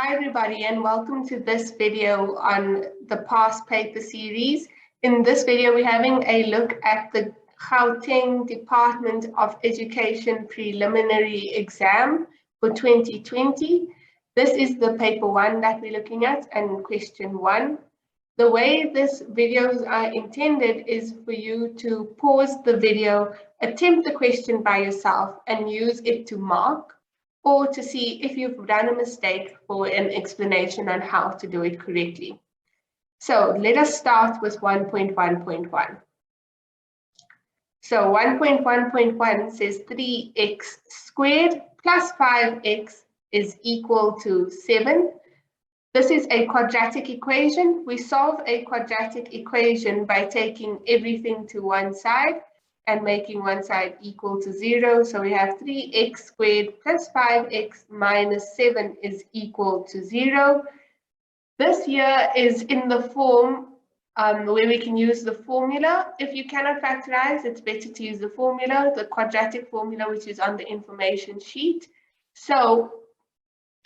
Hi everybody and welcome to this video on the past paper series. In this video we're having a look at the Gauteng Department of Education preliminary exam for 2020. This is the paper 1 that we're looking at and question 1. The way this videos are intended is for you to pause the video, attempt the question by yourself and use it to mark, or to see if you've done a mistake for an explanation on how to do it correctly. So let us start with 1.1.1. So 1.1.1 says 3x squared plus 5x is equal to 7. This is a quadratic equation. We solve a quadratic equation by taking everything to one side and making one side equal to 0. So we have 3x squared plus 5x minus 7 is equal to 0. This here is in the form where we can use the formula. If you cannot factorize, it's better to use the formula, the quadratic formula, which is on the information sheet. So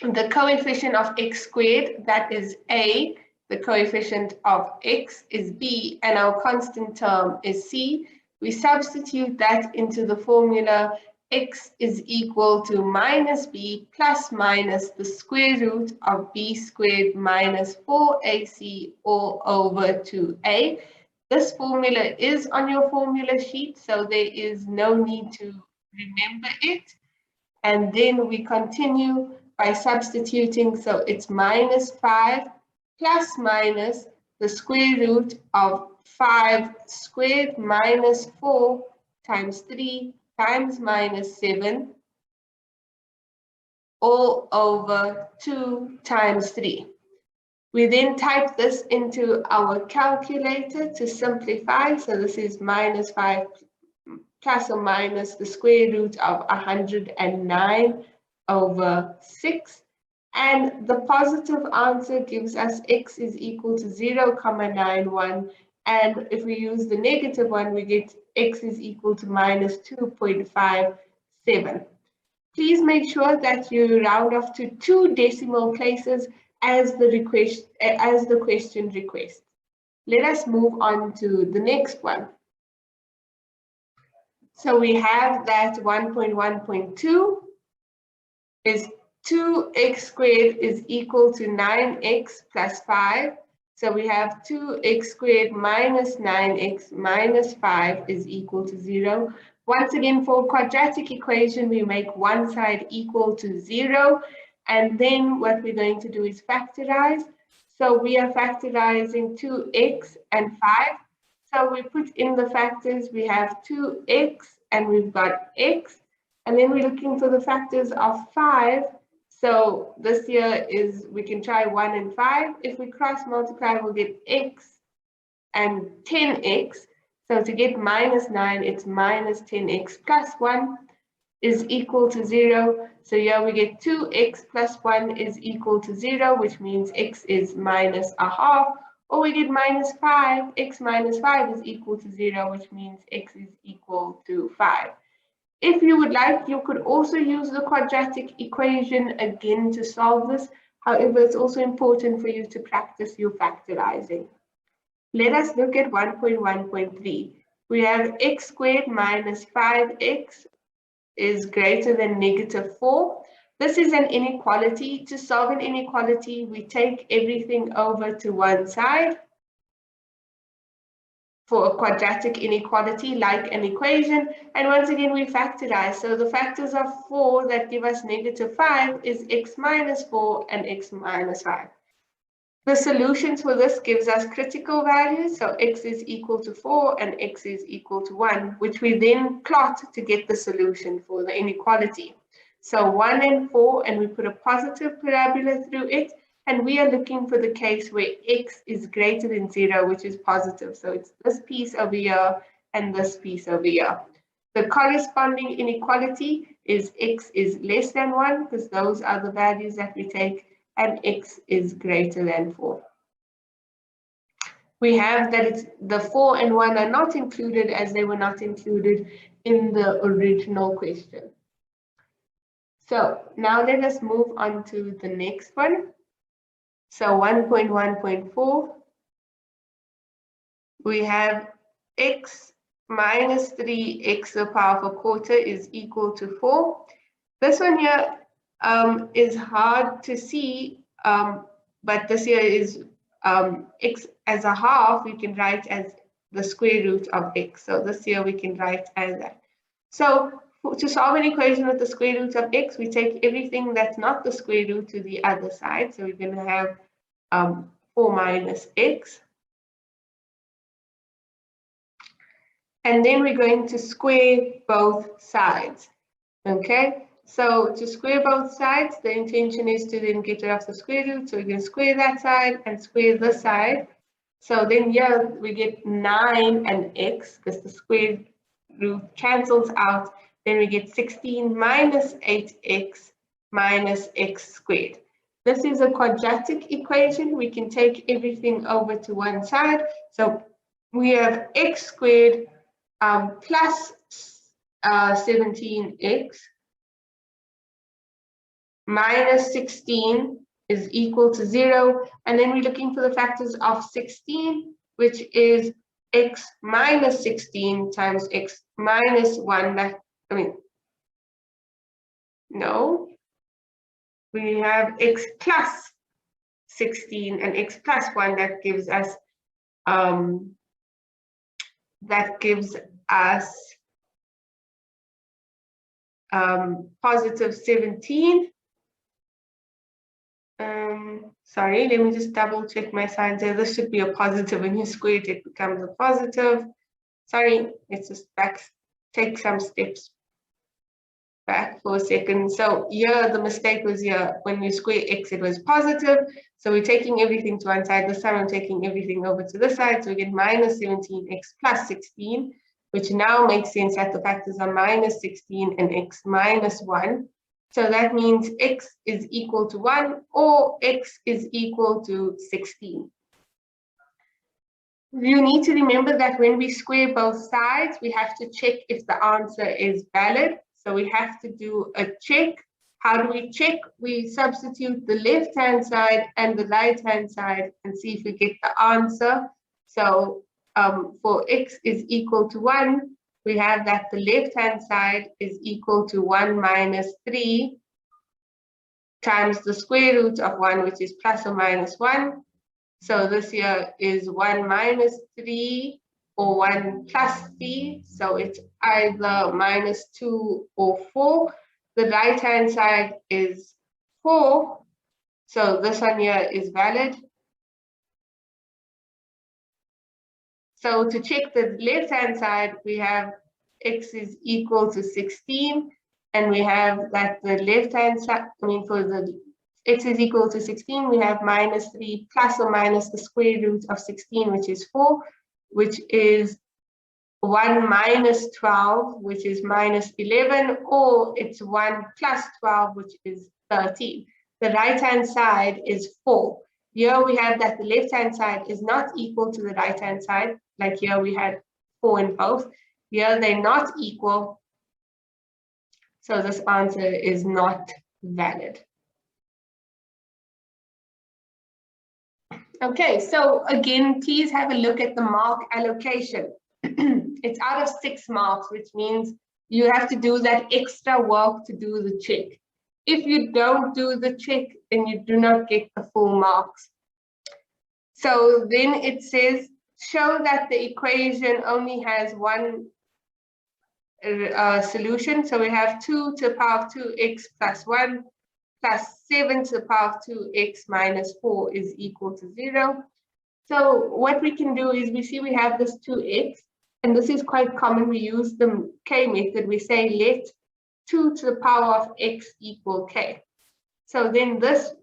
the coefficient of x squared, that is a, the coefficient of x is b, and our constant term is c. We substitute that into the formula. X is equal to minus b plus minus the square root of b squared minus 4ac all over 2a. This formula is on your formula sheet, so there is no need to remember it. And then we continue by substituting, so it's minus 5 plus minus the square root of 5 squared minus 4 times 3 times minus 7 all over 2 times 3. We then type this into our calculator to simplify. So this is minus 5 plus or minus the square root of 109 over 6. And the positive answer gives us x is equal to 0,91. And if we use the negative one, we get x is equal to minus 2.57. Please make sure that you round off to 2 decimal places as the question requests. Let us move on to the next one. So we have that 1.1.2 is 2x squared is equal to 9x plus 5. So we have 2x squared minus 9x minus 5 is equal to 0. Once again, for a quadratic equation, we make one side equal to 0. And then what we're going to do is factorize. So we are factorizing 2x and 5. So we put in the factors, we have 2x and we've got x. And then we're looking for the factors of 5. So this here is, we can try 1 and 5. If we cross multiply, we'll get x and 10x. So to get minus 9, it's minus 10x plus 1 is equal to 0. So here we get 2x plus 1 is equal to 0, which means x is minus a half. Or we get minus 5, x minus 5 is equal to 0, which means x is equal to 5. If you would like, you could also use the quadratic equation again to solve this. However, it's also important for you to practice your factorizing. Let us look at 1.1.3. We have x squared minus 5x is greater than negative 4. This is an inequality. To solve an inequality, we take everything over to one side. For a quadratic inequality like an equation, and once again we factorize. So the factors of 4 that give us negative 5 is x minus 4 and x minus 5. The solutions for this gives us critical values, so x is equal to 4 and x is equal to 1, which we then plot to get the solution for the inequality. So 1 and 4, and we put a positive parabola through it. And we are looking for the case where x is greater than 0, which is positive. So it's this piece over here and this piece over here. The corresponding inequality is x is less than 1, because those are the values that we take, and x is greater than 4. We have that it's the 4 and 1 are not included, as they were not included in the original question. So now let us move on to the next one. So 1.1.4, we have x minus 3x to the power of a quarter is equal to 4. This one here is hard to see, but this here is x as a half, we can write as the square root of x. So this here we can write as that. So to solve an equation with the square root of x, we take everything that's not the square root to the other side. So we're going to have 4 minus x. And then we're going to square both sides. Okay, so to square both sides, the intention is to then get rid of the square root. So we're going to square that side and square this side. So then here we get 9 and x, because the square root cancels out. Then we get 16 minus 8x minus x squared. This is a quadratic equation. We can take everything over to one side. So we have x squared plus 17x minus 16 is equal to 0. And then we're looking for the factors of 16, which is x minus 16 times x minus 1. We have x plus 16 and x plus 1. That gives us positive 17. Sorry, let me just double check my signs here. This should be a positive. When you square it, it becomes a positive. Sorry, let's just take some steps back for a second. So here the mistake was here. When you square x, it was positive. So we're taking everything to one side. This time I'm taking everything over to this side. So we get minus 17x plus 16, which now makes sense that the factors are minus 16 and x minus 1. So that means x is equal to 1 or x is equal to 16. You need to remember that when we square both sides, we have to check if the answer is valid. So we have to do a check. How do we check? We substitute the left-hand side and the right-hand side and see if we get the answer. So for x is equal to 1, we have that the left-hand side is equal to 1 minus 3 times the square root of 1, which is plus or minus 1. So this here is 1 minus 3 or 1 plus 3. So it's either minus 2 or 4. The right-hand side is 4. So this one here is valid. So to check the left-hand side, we have x is equal to 16. And we have that the left-hand side, for the x is equal to 16, we have minus 3 plus or minus the square root of 16, which is 4, which is 1 minus 12, which is minus 11, or it's 1 plus 12, which is 13. The right-hand side is 4. Here we have that the left-hand side is not equal to the right-hand side, like here we had 4 in both. Here they're not equal, so this answer is not valid. Okay, so again, please have a look at the mark allocation. It's out of 6 marks, which means you have to do that extra work to do the check. If you don't do the check, then you do not get the full marks. So then it says, show that the equation only has one solution. So we have 2 to the power of 2x plus 1 plus 7 to the power of 2x minus 4 is equal to 0. So what we can do is we see we have this 2x, and this is quite common. We use the k method. We say let 2 to the power of x equal k. So then this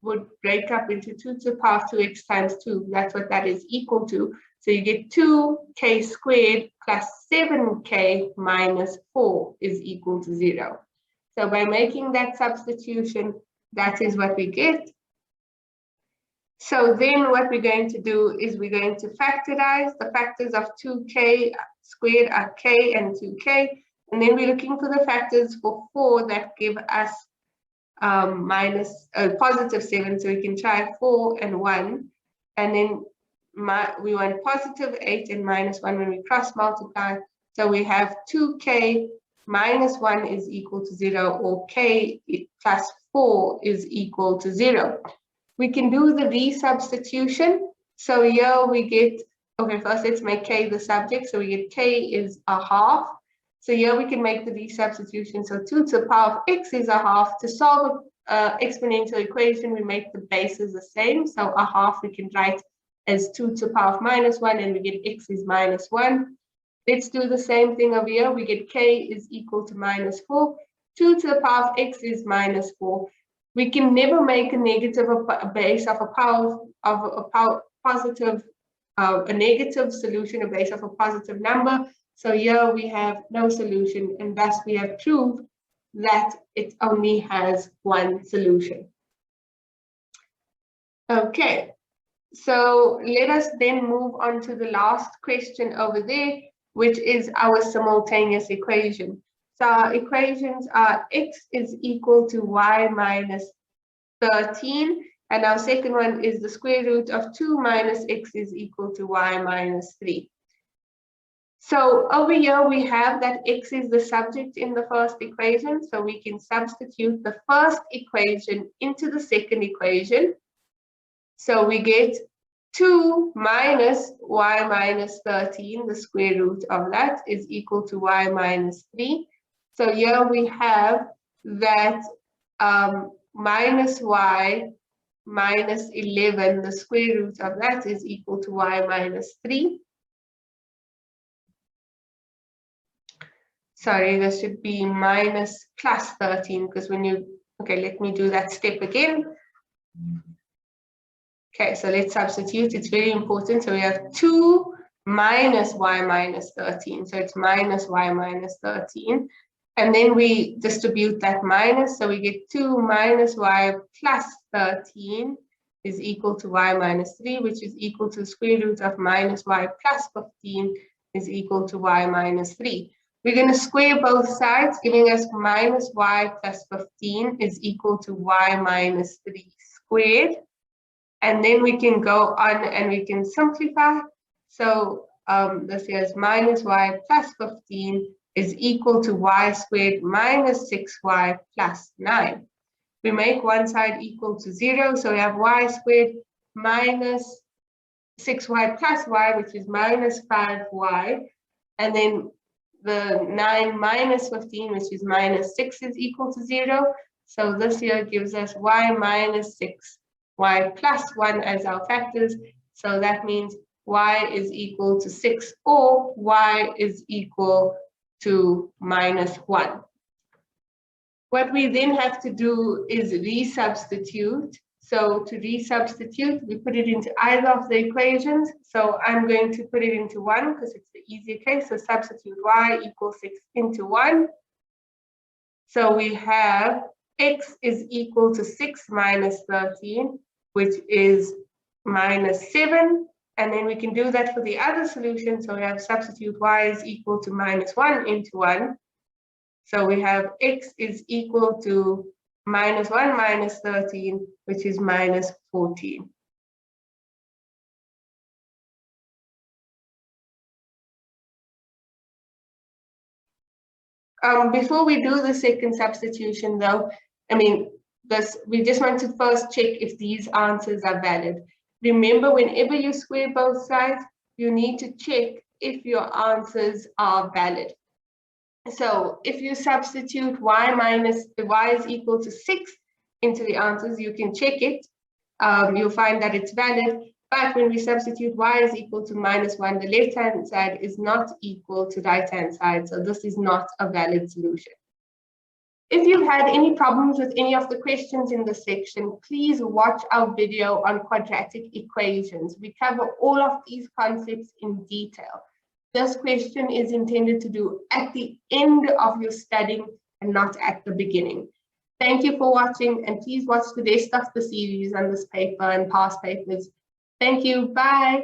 would break up into 2 to the power of 2x times 2. That's what that is equal to. So you get 2k squared plus 7k minus 4 is equal to 0. So by making that substitution, that is what we get. So then what we're going to do is we're going to factorize. The factors of 2k squared are k and 2k. And then we're looking for the factors for 4 that give us positive 7, so we can try 4 and 1, and then we want positive 8 and minus 1 when we cross multiply. So we have 2k minus 1 is equal to 0, or k plus 4 is equal to 0. We can do the resubstitution. So here we get, okay, first let's make k the subject. So we get k is a half. So here we can make the resubstitution. So 2 to the power of x is a half. To solve an exponential equation, we make the bases the same. So a half we can write as 2 to the power of minus 1, and we get x is minus 1. Let's do the same thing over here. We get k is equal to minus 4. 2 to the power of x is minus 4. We can never make a negative a base of a power of a positive, a negative solution a base of a positive number. So here we have no solution, and thus we have proved that it only has one solution. Okay, so let us then move on to the last question over there, which is our simultaneous equation. So our equations are x is equal to y minus 13, and our second one is the square root of 2 minus x is equal to y minus 3. So over here we have that x is the subject in the first equation, so we can substitute the first equation into the second equation. So we get 2 minus y minus 13, the square root of that is equal to y minus 3. So here we have that minus y minus 11, the square root of that is equal to y minus 3. Sorry, this should be minus plus 13, because when you, okay, let me do that step again. Okay, so let's substitute. It's very important. So we have 2 minus y minus 13. So it's minus y minus 13. And then we distribute that minus. So we get 2 minus y plus 13 is equal to y minus 3, which is equal to the square root of minus y plus 15 is equal to y minus 3. We're going to square both sides, giving us minus y plus 15 is equal to y minus 3 squared. And then we can go on and we can simplify. So this is minus y plus 15 is equal to y squared minus 6y plus 9. We make one side equal to 0. So we have y squared minus 6y plus y, which is minus 5y. And then the 9 minus 15, which is minus 6, is equal to 0. So this here gives us y minus 6, y plus 1 as our factors. So that means y is equal to 6, or y is equal to minus 1. What we then have to do is resubstitute. So to resubstitute, we put it into either of the equations. So I'm going to put it into 1 because it's the easier case. So substitute y equals 6 into 1. So we have x is equal to 6 minus 13, which is minus 7. And then we can do that for the other solution. So we have substitute y is equal to minus 1 into 1. So we have x is equal to minus 1 minus 13, which is minus 14. Before we do the second substitution though, we just want to first check if these answers are valid. Remember, whenever you square both sides, you need to check if your answers are valid. So if you substitute y is equal to 6 into the answers, you can check it. You'll find that it's valid. But when we substitute y is equal to minus 1, the left-hand side is not equal to the right-hand side. So this is not a valid solution. If you've had any problems with any of the questions in this section, please watch our video on quadratic equations. We cover all of these concepts in detail. This question is intended to do at the end of your studying and not at the beginning. Thank you for watching, and please watch the rest of the series on this paper and past papers. Thank you. Bye.